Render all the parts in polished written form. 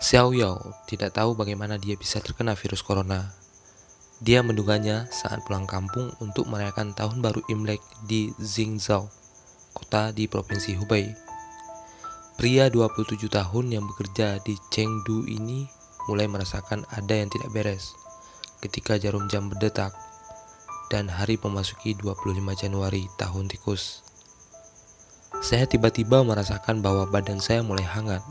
Xiao Yao tidak tahu bagaimana dia bisa terkena virus corona. Dia menduganya saat pulang kampung untuk merayakan tahun baru Imlek di Jingzhou, kota di provinsi Hubei. Pria 27 tahun yang bekerja di Chengdu ini mulai merasakan ada yang tidak beres ketika jarum jam berdetak dan hari memasuki 25 Januari tahun tikus. Saya tiba-tiba merasakan bahwa badan saya mulai hangat.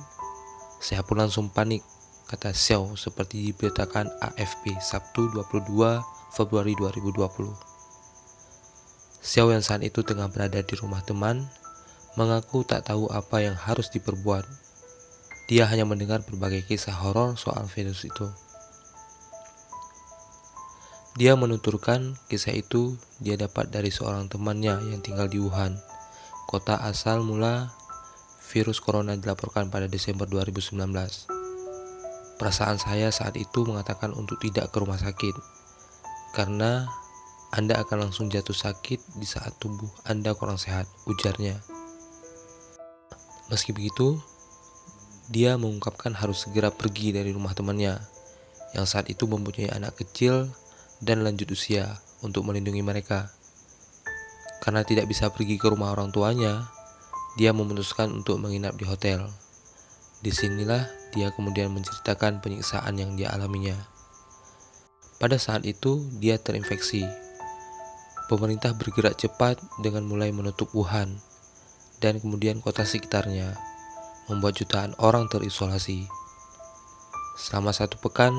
Saya pun langsung panik, kata Xiao seperti diberitakan AFP Sabtu 22 Februari 2020. Xiao yang saat itu tengah berada di rumah teman, mengaku tak tahu apa yang harus diperbuat. Dia hanya mendengar berbagai kisah horor soal virus itu. Dia menuturkan kisah itu dia dapat dari seorang temannya yang tinggal di Wuhan, kota asal mula virus corona dilaporkan pada Desember 2019. Perasaan saya saat itu mengatakan untuk tidak ke rumah sakit, karena Anda akan langsung jatuh sakit di saat tubuh Anda kurang sehat, ujarnya. Meski begitu, dia mengungkapkan harus segera pergi dari rumah temannya, yang saat itu mempunyai anak kecil dan lanjut usia untuk melindungi mereka. Karena tidak bisa pergi ke rumah orang tuanya, dia memutuskan untuk menginap di hotel. Disinilah dia kemudian menceritakan penyiksaan yang dia alaminya. Pada saat itu, dia terinfeksi. Pemerintah bergerak cepat dengan mulai menutup Wuhan dan kemudian kota sekitarnya, membuat jutaan orang terisolasi. Selama 1 pekan,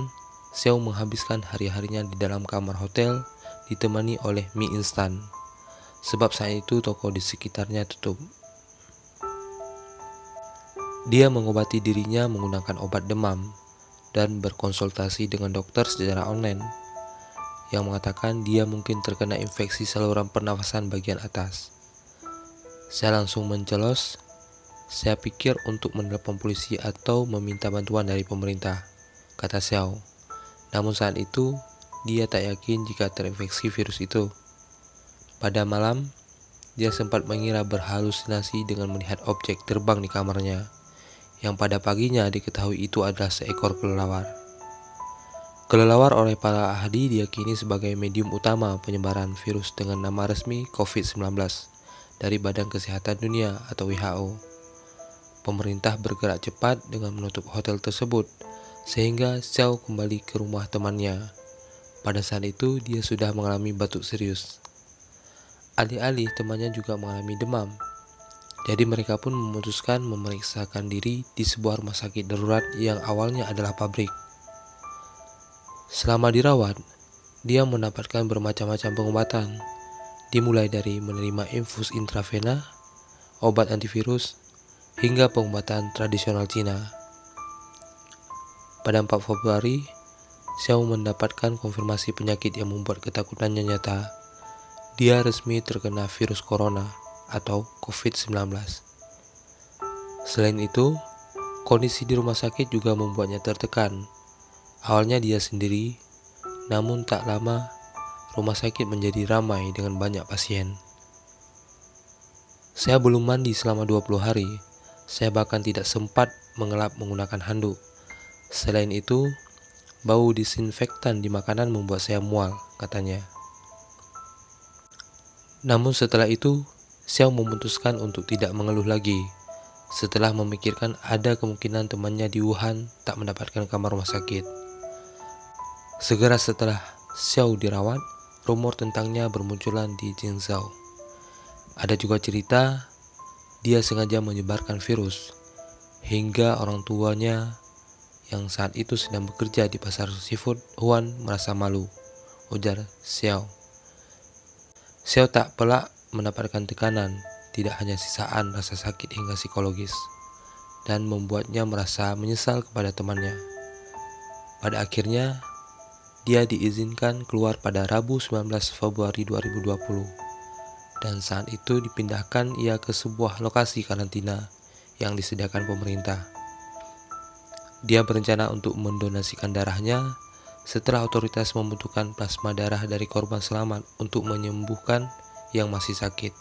Xiao menghabiskan hari-harinya di dalam kamar hotel ditemani oleh mie instan, sebab saat itu toko di sekitarnya tutup. Dia mengobati dirinya menggunakan obat demam dan berkonsultasi dengan dokter secara online yang mengatakan dia mungkin terkena infeksi saluran pernafasan bagian atas. Saya langsung mencelos. Saya pikir untuk menelepon polisi atau meminta bantuan dari pemerintah, kata Xiao. Namun saat itu, dia tak yakin jika terinfeksi virus itu. Pada malam, dia sempat mengira berhalusinasi dengan melihat objek terbang di kamarnya, yang pada paginya diketahui itu adalah seekor kelelawar. Kelelawar oleh para ahli diyakini sebagai medium utama penyebaran virus dengan nama resmi COVID-19 dari Badan Kesehatan Dunia atau WHO. Pemerintah bergerak cepat dengan menutup hotel tersebut, sehingga Xiao kembali ke rumah temannya. Pada saat itu, dia sudah mengalami batuk serius. Alih-alih temannya juga mengalami demam, jadi mereka pun memutuskan memeriksakan diri di sebuah rumah sakit darurat yang awalnya adalah pabrik. Selama dirawat, dia mendapatkan bermacam-macam pengobatan, dimulai dari menerima infus intravena, obat antivirus, hingga pengobatan tradisional Cina. Pada 4 Februari, Xiao mendapatkan konfirmasi penyakit yang membuat ketakutannya nyata. Dia resmi terkena virus corona atau COVID-19. Selain itu, kondisi di rumah sakit juga membuatnya tertekan. Awalnya dia sendiri, namun tak lama rumah sakit menjadi ramai dengan banyak pasien. Saya belum mandi selama 20 hari. Saya bahkan tidak sempat mengelap menggunakan handuk. Selain itu, bau disinfektan di makanan membuat saya mual, katanya. Namun setelah itu, Xiao memutuskan untuk tidak mengeluh lagi. Setelah memikirkan ada kemungkinan temannya di Wuhan tak mendapatkan kamar rumah sakit. Segera setelah Xiao dirawat, rumor tentangnya bermunculan di Jingzhou. Ada juga cerita dia sengaja menyebarkan virus, hingga orang tuanya yang saat itu sedang bekerja di pasar seafood Wuhan merasa malu, ujar Xiao. Xiao tak pelak mendapatkan tekanan, tidak hanya sisaan rasa sakit hingga psikologis, dan membuatnya merasa menyesal kepada temannya. Pada akhirnya, dia diizinkan keluar pada Rabu 19 Februari 2020, dan saat itu dipindahkan ia ke sebuah lokasi karantina yang disediakan pemerintah. Dia berencana untuk mendonasikan darahnya setelah otoritas membutuhkan plasma darah dari korban selamat untuk menyembuhkan yang masih sakit.